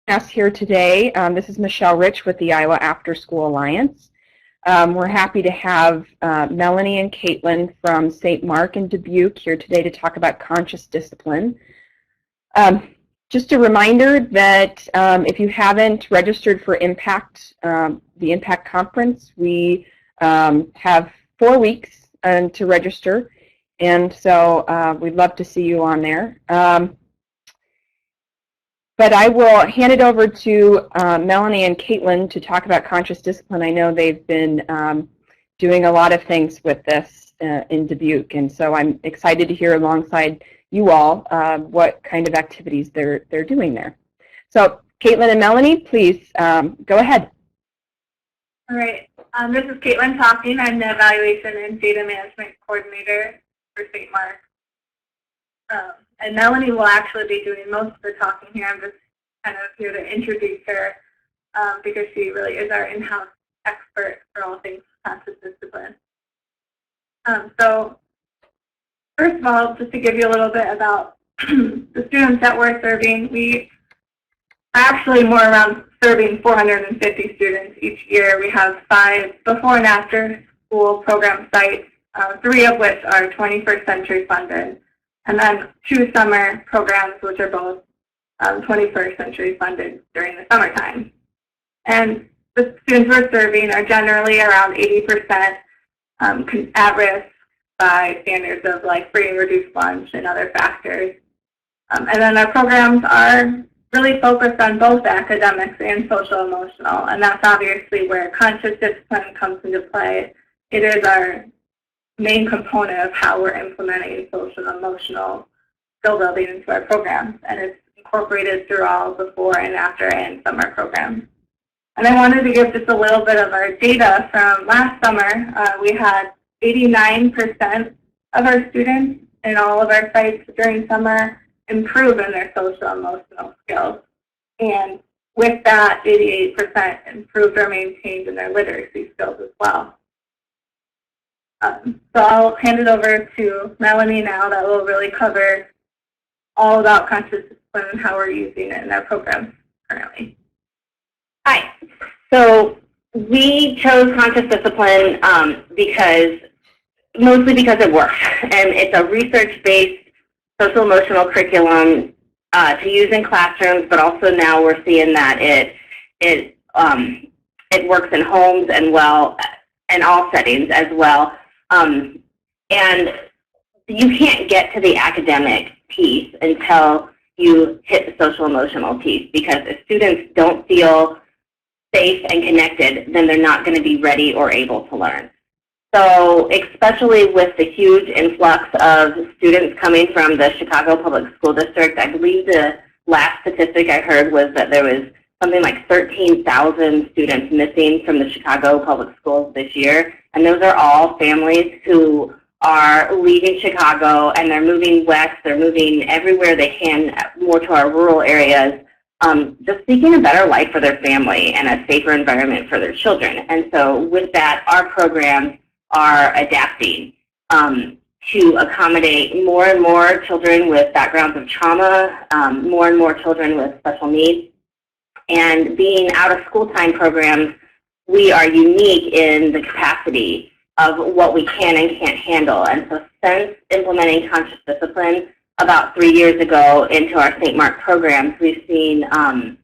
us here today. This is Michelle Rich with the Iowa After School Alliance. We're happy to have Melanie and Caitlin from St. Mark in Dubuque here today to talk about conscious discipline. Just a reminder that if you haven't registered for Impact, the Impact Conference, we have 4 weeks to register, and so we'd love to see you on there. But I will hand it over to Melanie and Caitlin to talk about conscious discipline. I know they've been doing a lot of things with this in Dubuque, and so I'm excited to hear alongside you all what kind of activities they're doing there. So Caitlin and Melanie, please go ahead. All right. This is Caitlin talking. I'm the Evaluation and Data Management Coordinator for St. Mark. And Melanie will actually be doing most of the talking here. I'm just kind of here to introduce her because she really is our in-house expert for all things conscious discipline. So first of all, just to give you a little bit about the students that we're serving, we are actually more around serving 450 students each year. We have 5 before and after school program sites, 3 of which are 21st century funded, and then 2 summer programs, which are both 21st century funded during the summertime. And the students we're serving are generally around 80% at risk by standards of like free and reduced lunch and other factors. And then our programs are really focused on both academics and social emotional, and that's obviously where conscious discipline comes into play. It is our main component of how we're implementing social and emotional skill building into our programs, and it's incorporated through all before and after and summer programs. And I wanted to give just a little bit of our data from last summer. We had 89% of our students in all of our sites during summer improve in their social emotional skills, and with that, 88% improved or maintained in their literacy skills as well. So I'll hand it over to Melanie now that will really cover all about conscious discipline and how we're using it in our programs currently. Hi. So we chose conscious discipline mostly because it works, and it's a research-based social emotional curriculum to use in classrooms, but also now we're seeing that it works in homes and well in all settings as well. And you can't get to the academic piece until you hit the social emotional piece, because if students don't feel safe and connected, then they're not going to be ready or able to learn. So especially with the huge influx of students coming from the Chicago Public School District, I believe the last statistic I heard was that there was something like 13,000 students missing from the Chicago Public Schools this year. And those are all families who are leaving Chicago and they're moving west, they're moving everywhere they can, more to our rural areas, just seeking a better life for their family and a safer environment for their children. And so with that, our programs are adapting to accommodate more and more children with backgrounds of trauma, more and more children with special needs. And being out of school time programs, we are unique in the capacity of what we can and can't handle. And so since implementing conscious discipline about 3 years ago into our St. Mark programs, we've seen a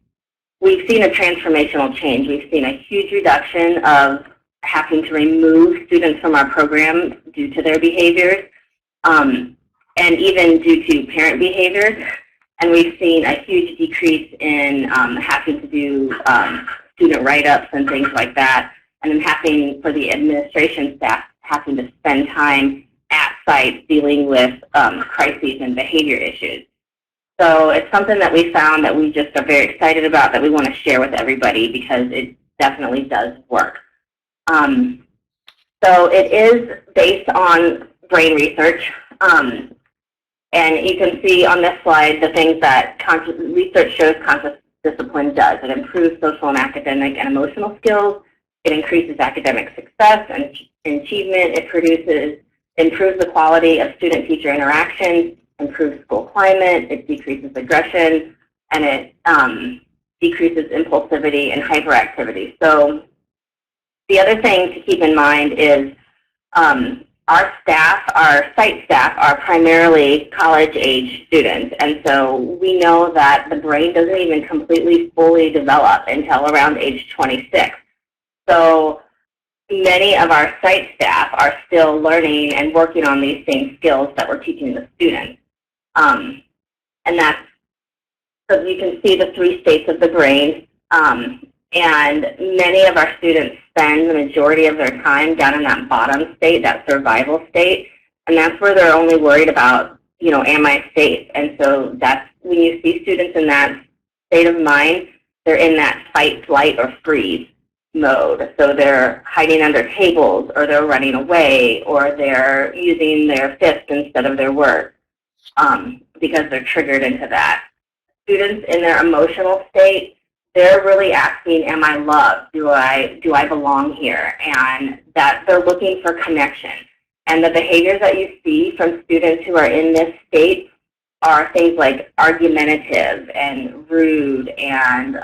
transformational change. We've seen a huge reduction of having to remove students from our program due to their behaviors, and even due to parent behaviors. And we've seen a huge decrease in having to do student write-ups and things like that, and then having for the administration staff having to spend time at sites dealing with crises and behavior issues. So it's something that we found that we just are very excited about, that we want to share with everybody because it definitely does work. So it is based on brain research. And you can see on this slide the things that research shows conscious discipline does. It improves social and academic and emotional skills. It increases academic success and achievement. It improves the quality of student-teacher interactions, improves school climate. It decreases aggression, and it decreases impulsivity and hyperactivity. So the other thing to keep in mind is our staff, our site staff, are primarily college-age students, and so we know that the brain doesn't even completely fully develop until around age 26. So many of our site staff are still learning and working on these same skills that we're teaching the students. And that's, so you can see the 3 states of the brain. And many of our students spend the majority of their time down in that bottom state, that survival state, and that's where they're only worried about, you know, am I safe? And so that's when you see students in that state of mind, they're in that fight, flight, or freeze mode. So they're hiding under tables, or they're running away, or they're using their fists instead of their words because they're triggered into that. Students in their emotional state, they're really asking, am I loved? Do I belong here? And that they're looking for connection. And the behaviors that you see from students who are in this state are things like argumentative and rude and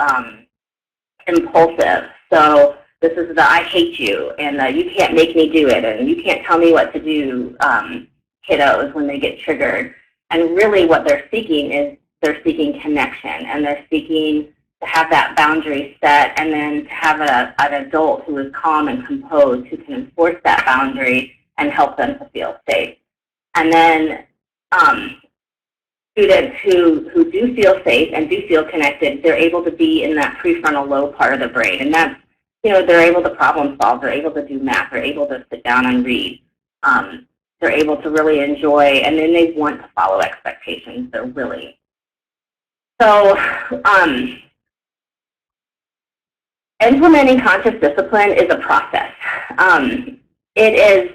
impulsive. So this is the I hate you, and you can't make me do it, and you can't tell me what to do kiddos when they get triggered. And really what they're seeking is they're seeking connection, and they're seeking to have that boundary set, and then to have an adult who is calm and composed who can enforce that boundary and help them to feel safe. And then students who do feel safe and do feel connected, they're able to be in that prefrontal lobe part of the brain. And that's, you know, they're able to problem solve, they're able to do math, they're able to sit down and read. They're able to really enjoy, and then they want to follow expectations. They're willing. So implementing conscious discipline is a process. It is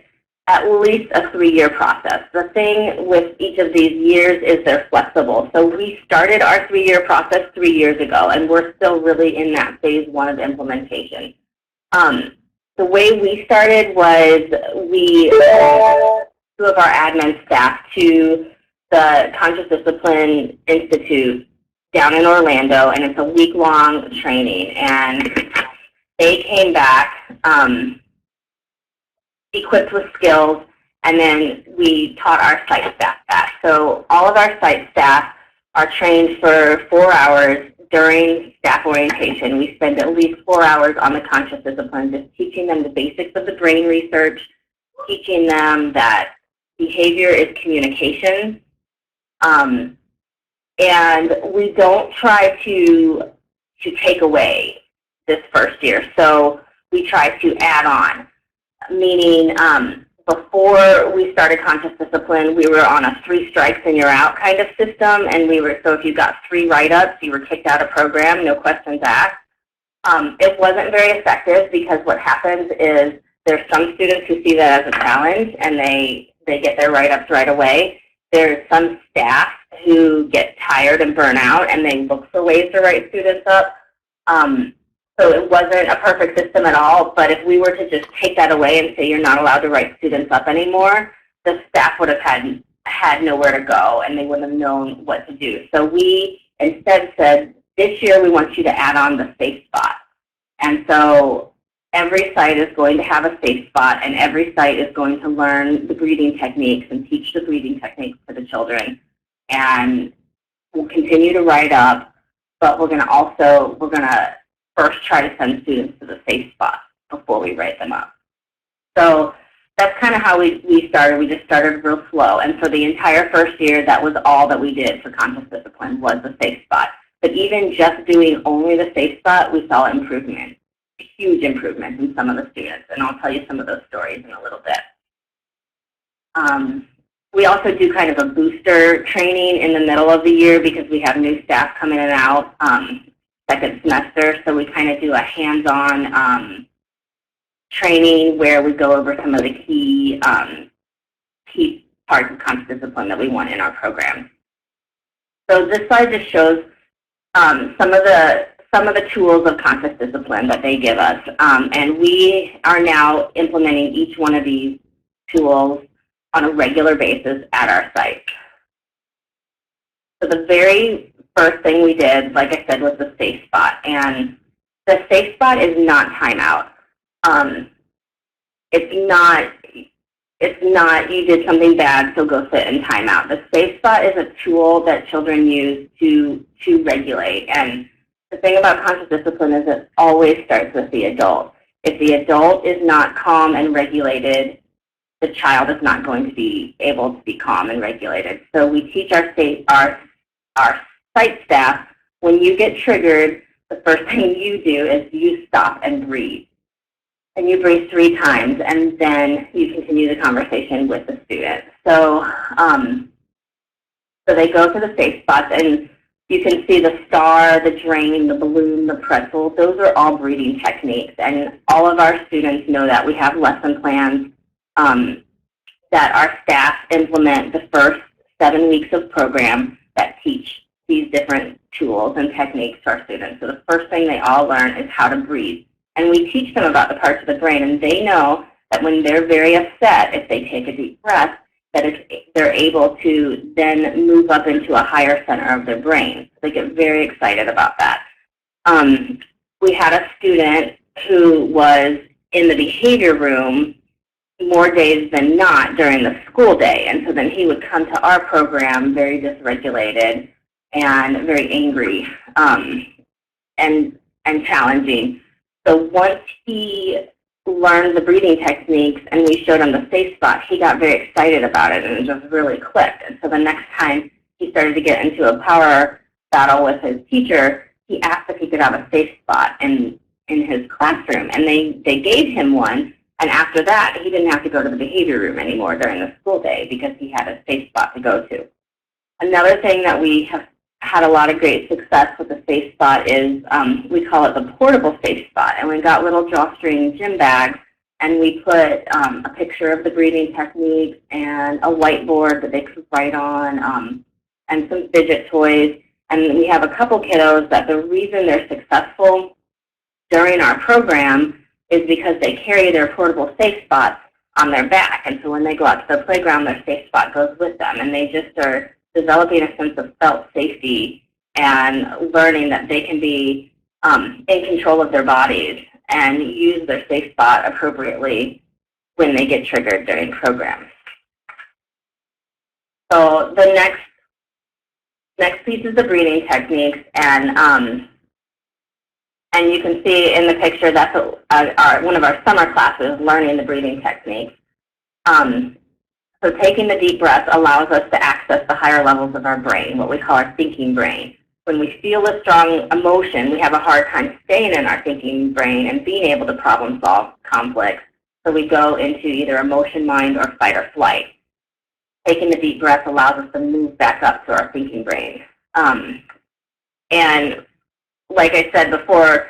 at least a 3-year process. The thing with each of these years is they're flexible. So we started our 3-year process 3 years ago, and we're still really in that phase 1 of implementation. The way we started was we sent 2 of our admin staff to the Conscious Discipline Institute down in Orlando, and it's a week-long training. And they came back equipped with skills, and then we taught our site staff that. So all of our site staff are trained for 4 hours during staff orientation. We spend at least 4 hours on the conscious discipline, just teaching them the basics of the brain research, teaching them that behavior is communication. And we don't try to take away this first year. So we try to add on, meaning before we started conscious discipline, we were on a 3 strikes and you're out kind of system, and so if you got 3 write-ups, you were kicked out of program, no questions asked. It wasn't very effective because what happens is there's some students who see that as a challenge and they get their write-ups right away. There's some staff who get tired and burn out, and they look for ways to write students up. So it wasn't a perfect system at all, but if we were to just take that away and say you're not allowed to write students up anymore, the staff would have had nowhere to go, and they wouldn't have known what to do. So we instead said, this year we want you to add on the safe spot. And so every site is going to have a safe spot, and every site is going to learn the breathing techniques and teach the breathing techniques to the children. And we'll continue to write up, but we're going to first try to send students to the safe spot before we write them up. So that's kind of how we started. We just started real slow. And so the entire first year, that was all that we did for conscious discipline was the safe spot. But even just doing only the safe spot, we saw improvement, huge improvement in some of the students. And I'll tell you some of those stories in a little bit. We also do kind of a booster training in the middle of the year because we have new staff coming in and out second semester. So we kind of do a hands-on training where we go over some of the key parts of conscious discipline that we want in our program. So this slide just shows some of the tools of conscious discipline that they give us. And we are now implementing each one of these tools on a regular basis at our site. So the very first thing we did, like I said, was the safe spot. And the safe spot is not timeout. It's not you did something bad, so go sit in timeout. The safe spot is a tool that children use to regulate. And the thing about conscious discipline is it always starts with the adult. If the adult is not calm and regulated, the child is not going to be able to be calm and regulated. So we teach our site staff, when you get triggered, the first thing you do is you stop and breathe. And you breathe 3 times, and then you continue the conversation with the student. So, so they go to the safe spots, and you can see the star, the drain, the balloon, the pretzel. Those are all breathing techniques, and all of our students know that. We have lesson plans that our staff implement the first 7 weeks of program that teach these different tools and techniques to our students. So the first thing they all learn is how to breathe. And we teach them about the parts of the brain, and they know that when they're very upset, if they take a deep breath, that they're able to then move up into a higher center of their brain. So they get very excited about that. We had a student who was in the behavior room more days than not during the school day, and so then he would come to our program very dysregulated and very angry and challenging. So once he learned the breathing techniques and we showed him the safe spot, he got very excited about it, and it just really clicked. And so the next time he started to get into a power battle with his teacher, he asked if he could have a safe spot in his classroom, and they gave him one. And after that, he didn't have to go to the behavior room anymore during the school day because he had a safe spot to go to. Another thing that we have had a lot of great success with the safe spot is we call it the portable safe spot. And we got little drawstring gym bags, and we put a picture of the breathing techniques and a whiteboard that they could write on and some fidget toys. And we have a couple kiddos that the reason they're successful during our program is because they carry their portable safe spots on their back. And so when they go out to the playground, their safe spot goes with them. And they just are developing a sense of felt safety and learning that they can be in control of their bodies and use their safe spot appropriately when they get triggered during programs. So the next piece is the breathing techniques, and you can see in the picture that's one of our summer classes, learning the breathing techniques. So taking the deep breath allows us to access the higher levels of our brain, what we call our thinking brain. When we feel a strong emotion, we have a hard time staying in our thinking brain and being able to problem solve conflicts. So we go into either emotion mind or fight or flight. Taking the deep breath allows us to move back up to our thinking brain. And like I said before,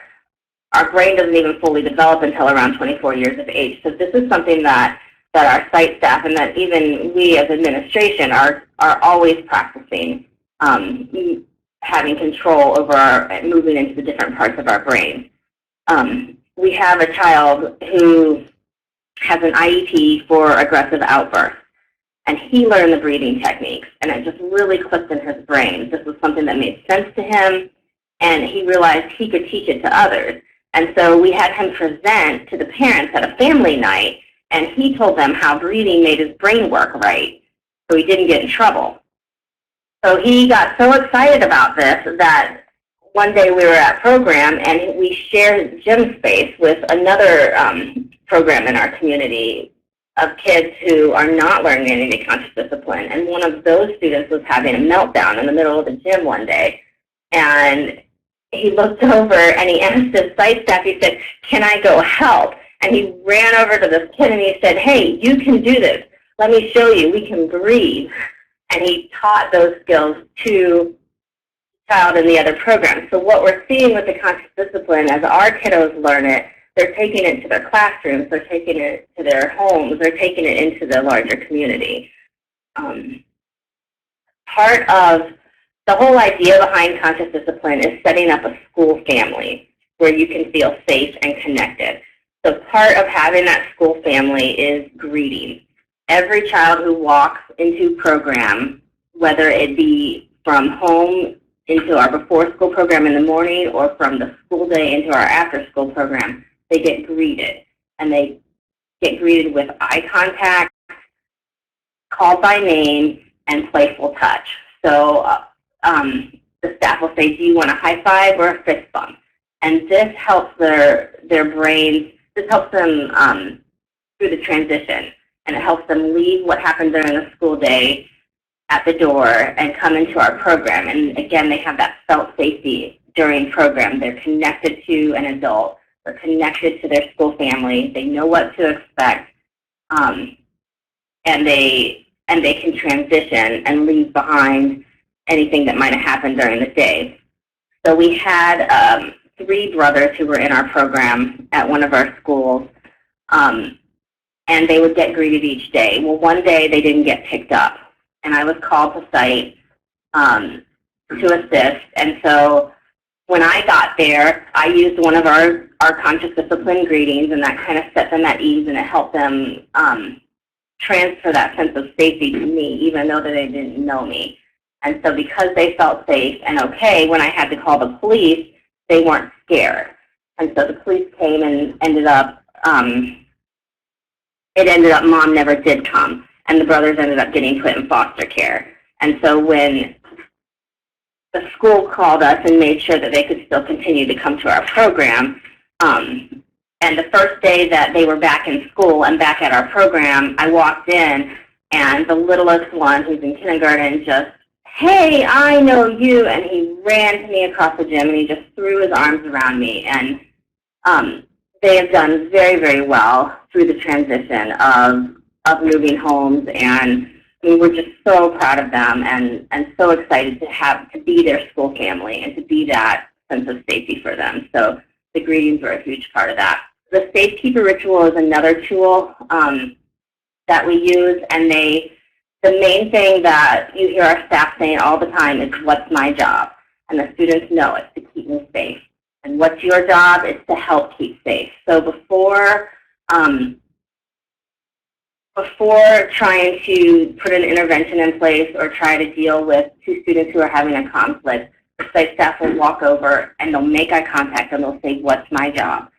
our brain doesn't even fully develop until around 24 years of age. So this is something that our site staff and that even we as administration are always practicing, having control over moving into the different parts of our brain. We have a child who has an IEP for aggressive outbursts, and he learned the breathing techniques, and it just really clicked in his brain. This was something that made sense to him, and he realized he could teach it to others. And so we had him present to the parents at a family night, and he told them how breathing made his brain work right, so he didn't get in trouble. So he got so excited about this that one day we were at program, and we shared gym space with another program in our community of kids who are not learning any conscious discipline. And one of those students was having a meltdown in the middle of the gym one day. And he looked over and he asked his site staff, he said, "Can I go help?" And he ran over to this kid and he said, "Hey, you can do this. Let me show you. We can breathe." And he taught those skills to the child in the other program. So what we're seeing with the conscious discipline, as our kiddos learn it, they're taking it to their classrooms, they're taking it to their homes, they're taking it into the larger community. Part of the whole idea behind conscious discipline is setting up a school family where you can feel safe and connected. So part of having that school family is greeting. Every child who walks into program, whether it be from home into our before school program in the morning or from the school day into our after school program, they get greeted. And they get greeted with eye contact, called by name, and playful touch. So the staff will say, do you want a high five or a fist bump? And this helps their brains, this helps them through the transition. And it helps them leave what happened during the school day at the door and come into our program. And again, they have that felt safety during program. They're connected to an adult. They're connected to their school family. They know what to expect. And they can transition and leave behind anything that might have happened during the day. So we had 3 brothers who were in our program at one of our schools, and they would get greeted each day. Well, one day they didn't get picked up, and I was called to site to assist. And so when I got there, I used one of our conscious discipline greetings, and that kind of set them at ease, and it helped them transfer that sense of safety to me, even though that they didn't know me. And so because they felt safe and okay, when I had to call the police, they weren't scared. And so the police came and ended up Mom never did come, and the brothers ended up getting put in foster care. And so when the school called us and made sure that they could still continue to come to our program, and the first day that they were back in school and back at our program, I walked in, and the littlest one, who's in kindergarten, just, hey, I know you, and he ran to me across the gym, and he just threw his arms around me. And they have done very, very well through the transition of moving homes, and we're just so proud of them and so excited to be their school family and to be that sense of safety for them. So the greetings were a huge part of that. The Safekeeper Ritual is another tool that we use, and the main thing that you hear our staff saying all the time is, what's my job? And the students know it's to keep me safe. And what's your job? It's to help keep safe. So before trying to put an intervention in place or try to deal with 2 students who are having a conflict, the site staff will walk over and they'll make eye contact and they'll say, what's my job?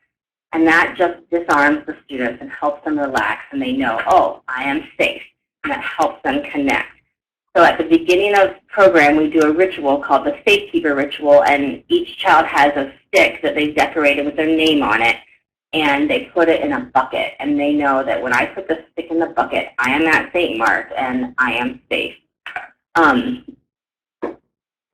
And that just disarms the students and helps them relax, and they know, oh, I am safe. And that helps them connect. So at the beginning of the program, we do a ritual called the Safekeeper Ritual, and each child has a stick that they've decorated with their name on it, and they put it in a bucket. And they know that when I put the stick in the bucket, I am at St. Mark, and I am safe.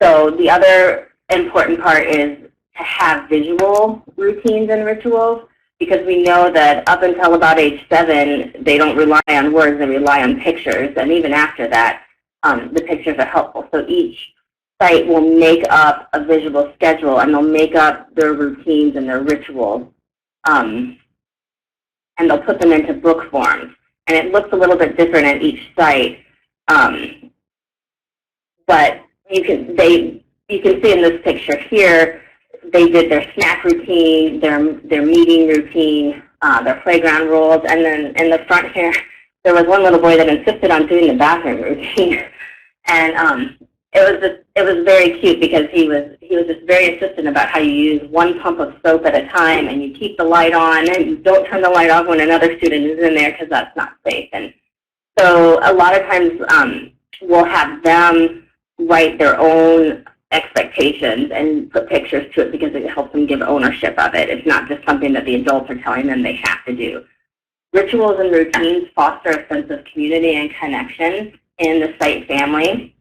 So the other important part is to have visual routines and rituals, because we know that up until about age 7, they don't rely on words, they rely on pictures. And even after that, the pictures are helpful. So each site will make up a visual schedule, and they'll make up their routines and their rituals. And they'll put them into book forms. And it looks a little bit different at each site. But you can see in this picture here, they did their snack routine, their meeting routine, their playground rules, and then in the front here, there was one little boy that insisted on doing the bathroom routine, and it was very cute because he was just very insistent about how you use 1 pump of soap at a time, and you keep the light on, and you don't turn the light off when another student is in there because that's not safe. And so a lot of times we'll have them write their own expectations and put pictures to it because it helps them give ownership of it. It's not just something that the adults are telling them they have to do. Rituals and routines foster a sense of community and connection in the site family,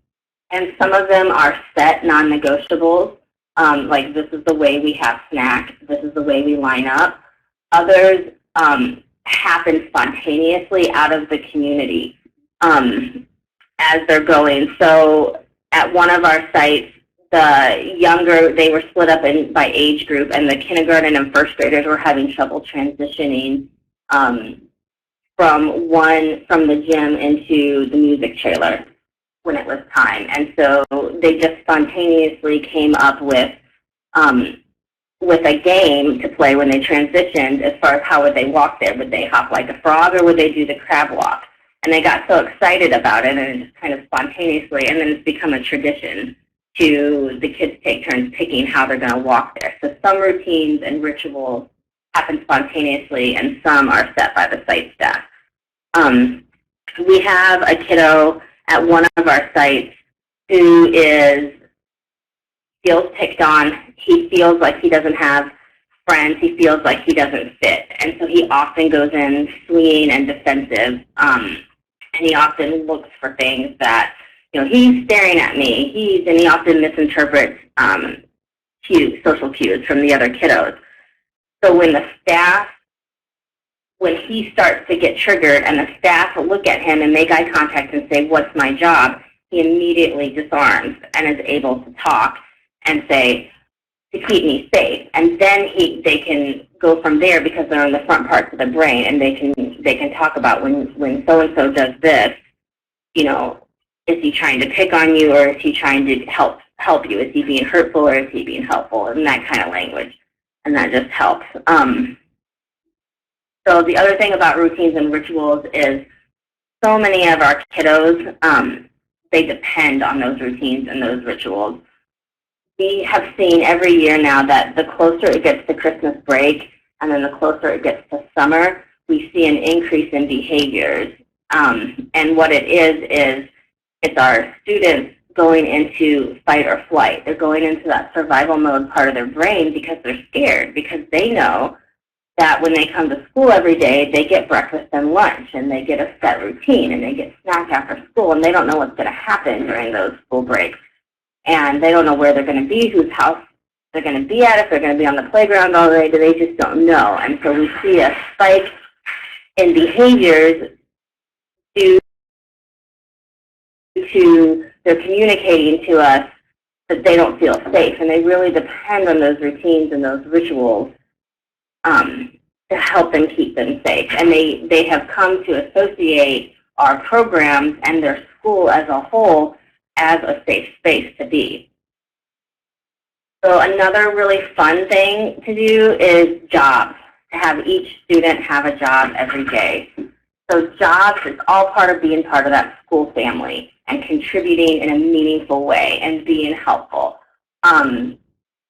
and some of them are set non-negotiables, like this is the way we have snacks, this is the way we line up. Others happen spontaneously out of the community as they're going. So at one of our sites, the younger, they were split up by age group, and the kindergarten and first graders were having trouble transitioning from the gym into the music trailer when it was time. And so they just spontaneously came up with a game to play when they transitioned as far as how would they walk there. Would they hop like a frog, or would they do the crab walk? And they got so excited about it, and it just kind of spontaneously, and then it's become a tradition to the kids take turns picking how they're going to walk there. So some routines and rituals happen spontaneously, and some are set by the site staff. We have a kiddo at one of our sites who feels picked on. He feels like he doesn't have friends. He feels like he doesn't fit. And so he often goes in swinging and defensive. And he often looks for things that, he's staring at me. And he often misinterprets social cues from the other kiddos. So when he starts to get triggered and the staff will look at him and make eye contact and say, "What's my job?" he immediately disarms and is able to talk and say, "To keep me safe." And then they can go from there because they're in the front parts of the brain, and they can talk about when so-and-so does this, is he trying to pick on you, or is he trying to help you? Is he being hurtful, or is he being helpful? And that kind of language. And that just helps. So the other thing about routines and rituals is so many of our kiddos, they depend on those routines and those rituals. We have seen every year now that the closer it gets to Christmas break and then the closer it gets to summer, we see an increase in behaviors. And what it is it's our students going into fight or flight. They're going into that survival mode part of their brain because they're scared, because they know that when they come to school every day, they get breakfast and lunch, and they get a set routine, and they get snack after school, and they don't know what's going to happen during those school breaks. And they don't know where they're going to be, whose house they're going to be at, if they're going to be on the playground all day. They just don't know. And so we see a spike in behaviors due to they're communicating to us that they don't feel safe, and they really depend on those routines and those rituals to help them keep them safe. And they have come to associate our programs and their school as a whole as a safe space to be. So another really fun thing to do is jobs, to have each student have a job every day. So jobs is all part of being part of that school family and contributing in a meaningful way and being helpful. And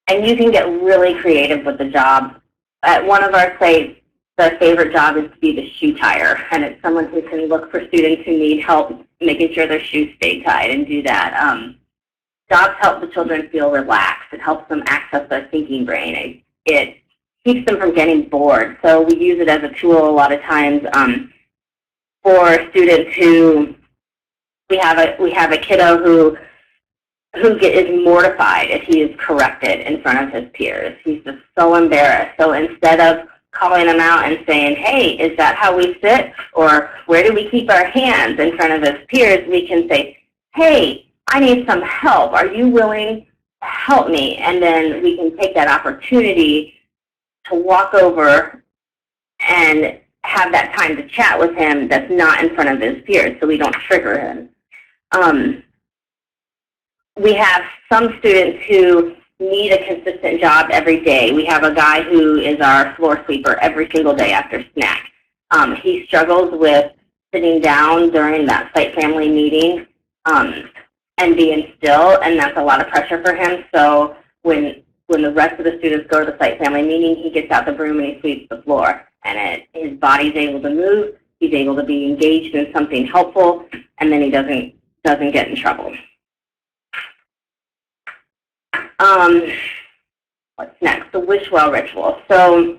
you can get really creative with the job. At one of our sites, the favorite job is to be the shoe tire, and it's someone who can look for students who need help making sure their shoes stay tied and do that. Jobs help the children feel relaxed. It helps them access their thinking brain. It keeps them from getting bored. So we use it as a tool a lot of times for students who we have a kiddo who is mortified if he is corrected in front of his peers. He's just so embarrassed. So instead of calling him out and saying, "Hey, is that how we sit?" or "Where do we keep our hands?" in front of his peers, we can say, "Hey, I need some help. Are you willing to help me?" And then we can take that opportunity to walk over and have that time to chat with him that's not in front of his peers, so we don't trigger him. We have some students who need a consistent job every day. We have a guy who is our floor sweeper every single day after snack. He struggles with sitting down during that site family meeting and being still, and that's a lot of pressure for him. So when the rest of the students go to the site family meeting, he gets out the broom and he sweeps the floor. And his body's able to move, he's able to be engaged in something helpful, and then he doesn't get in trouble. What's next? The wish well ritual. So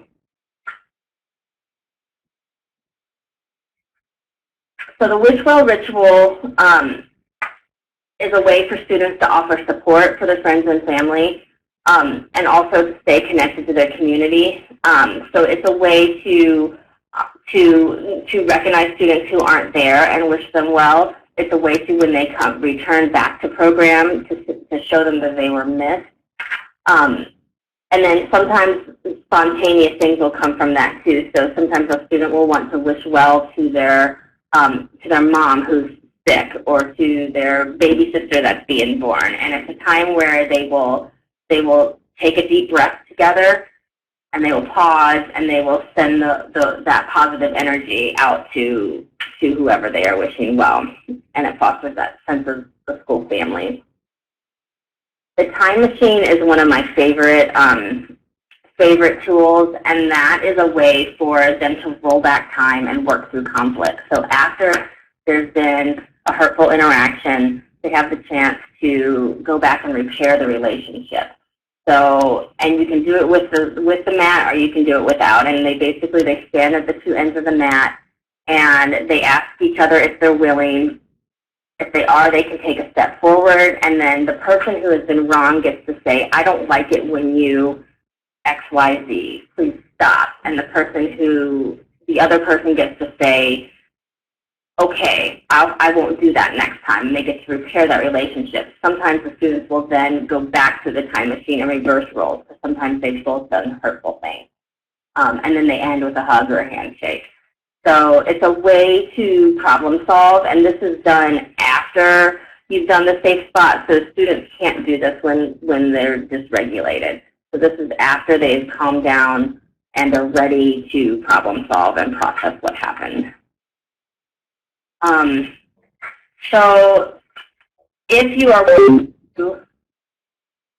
the wish well ritual is a way for students to offer support for their friends and family, and also to stay connected to their community. So it's a way to recognize students who aren't there and wish them well. It's a way to, when they return back to program, to show them that they were missed. And then sometimes spontaneous things will come from that too. So sometimes a student will want to wish well to their mom who's sick, or to their baby sister that's being born. And it's a time where they will take a deep breath together, and they will pause, and they will send that positive energy out to whoever they are wishing well. And it fosters that sense of the school family. The time machine is one of my favorite tools, and that is a way for them to roll back time and work through conflict. So after there's been a hurtful interaction, they have the chance to go back and repair the relationship. So, and you can do it with the mat, or you can do it without. And they stand at the two ends of the mat, and they ask each other if they're willing. If they are, they can take a step forward, and then the person who has been wrong gets to say, "I don't like it when you X, Y, Z. Please stop." And the other person gets to say, "Okay, I won't do that next time." And they get to repair that relationship. Sometimes the students will then go back to the time machine and reverse roles, because sometimes they've both done hurtful things. And then they end with a hug or a handshake. So it's a way to problem solve, and this is done after you've done the safe spot. So students can't do this when they're dysregulated. So this is after they've calmed down and are ready to problem solve and process what happened. So if you are willing to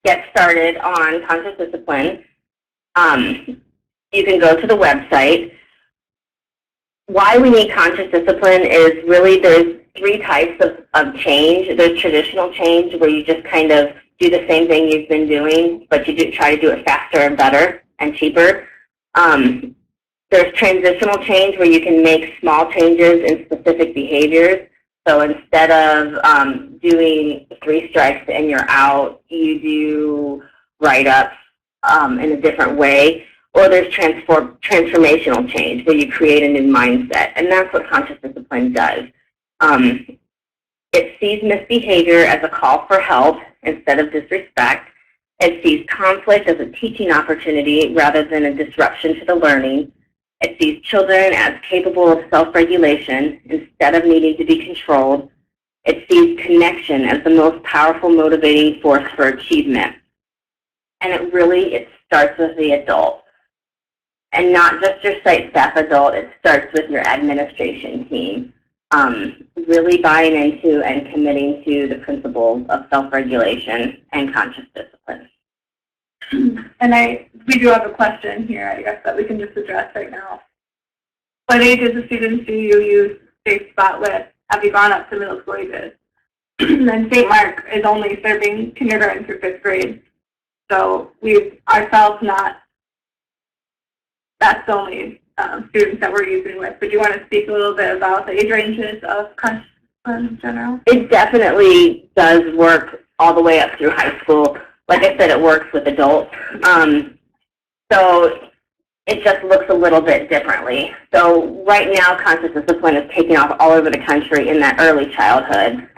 get started on conscious discipline, you can go to the website. Why we need conscious discipline is really there's three types of change. There's traditional change, where you just kind of do the same thing you've been doing, but you try to do it faster and better and cheaper. There's transitional change, where you can make small changes in specific behaviors. So instead of doing 3 strikes and you're out, you do write-ups in a different way. Or there's transformational change, where you create a new mindset. And that's what conscious discipline does. It sees misbehavior as a call for help instead of disrespect. It sees conflict as a teaching opportunity rather than a disruption to the learning. It sees children as capable of self-regulation instead of needing to be controlled. It sees connection as the most powerful motivating force for achievement. And it starts with the adult. And not just your site staff adult, it starts with your administration team. Really buying into and committing to the principles of self-regulation and conscious discipline. And we do have a question here, I guess, that we can just address right now. What ages of students do you use Safe Spot with? Have you gone up to middle school ages? And St. Mark is only serving kindergarten through 5th grade. So we've ourselves that's the only students that we're using with. But do you want to speak a little bit about the age ranges of conscious discipline in general? It definitely does work all the way up through high school. Like I said, it works with adults. So it just looks a little bit differently. So right now, conscious discipline is taking off all over the country in that early childhood,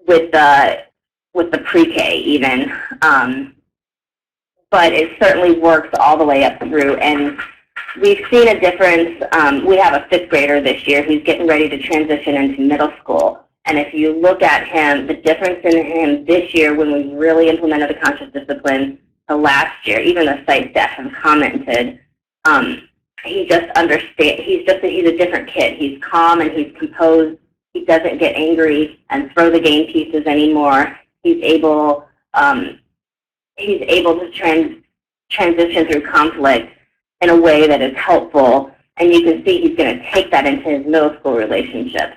with the pre-K even. But it certainly works all the way up through. And we've seen a difference. We have a 5th grader this year. He's getting ready to transition into middle school. And if you look at him, the difference in him this year when we really implemented the conscious discipline to last year, even the site staff have commented, he just understands. He's a different kid. He's calm and he's composed. He doesn't get angry and throw the game pieces anymore. He's able to transition through conflict in a way that is helpful, and you can see he's going to take that into his middle school relationships.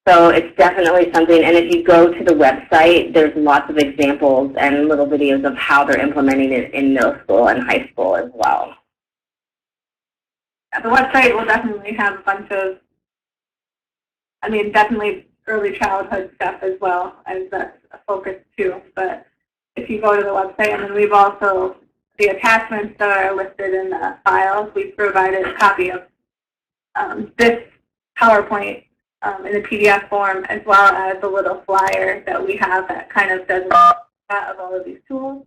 So it's definitely something, and if you go to the website, there's lots of examples and little videos of how they're implementing it in middle school and high school as well. The website will definitely have a bunch of, definitely early childhood stuff as well, as that's a focus too. But if you go to the website, and then we've also, the attachments that are listed in the files, we've provided a copy of this PowerPoint in a PDF form, as well as a little flyer that we have that kind of does that of all of these tools.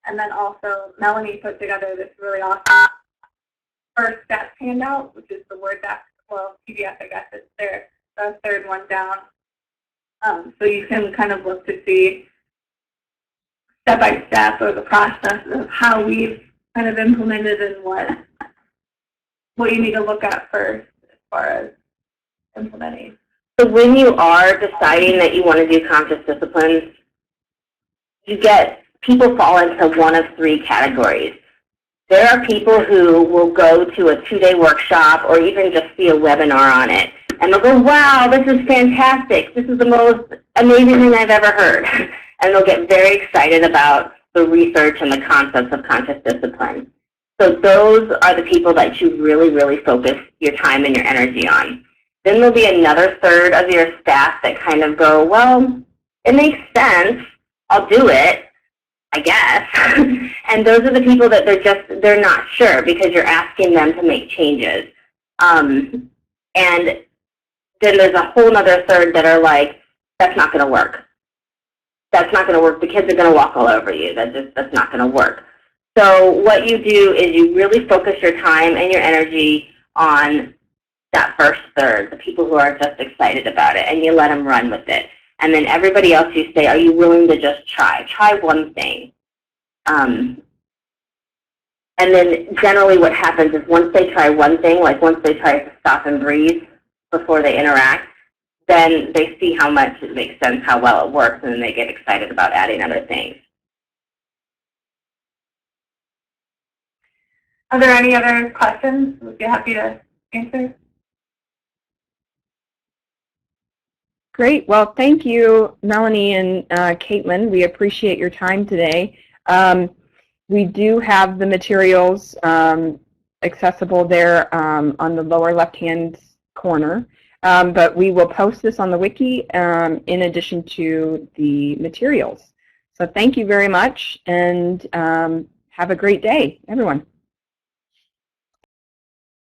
And then also Melanie put together this really awesome first steps handout, which is the Word doc, well, PDF, I guess it's there, the 3rd one down. So you can kind of look to see step by step or the process of how we've kind of implemented and what you need to look at first as far as implementing. So when you are deciding that you want to do conscious discipline, people fall into one of three categories. There are people who will go to a 2-day workshop or even just see a webinar on it, and they'll go, wow, this is fantastic. This is the most amazing thing I've ever heard. And they'll get very excited about the research and the concepts of conscious discipline. So those are the people that you really, really focus your time and your energy on. Then there'll be another third of your staff that kind of go, well, it makes sense. I'll do it, I guess. And those are the people that they're not sure because you're asking them to make changes. And then there's a whole other third that are like, that's not going to work. That's not going to work. The kids are going to walk all over you. That's not going to work. So what you do is you really focus your time and your energy on that first third, the people who are just excited about it, and you let them run with it. And then everybody else you say, are you willing to just try? Try one thing. And then generally what happens is once they try one thing, like once they try to stop and breathe before they interact, then they see how much it makes sense, how well it works, and then they get excited about adding other things. Are there any other questions? We'd be happy to answer. Great. Well, thank you, Melanie and Caitlin. We appreciate your time today. We do have the materials accessible there on the lower left-hand corner, but we will post this on the wiki in addition to the materials. So thank you very much, and have a great day, everyone.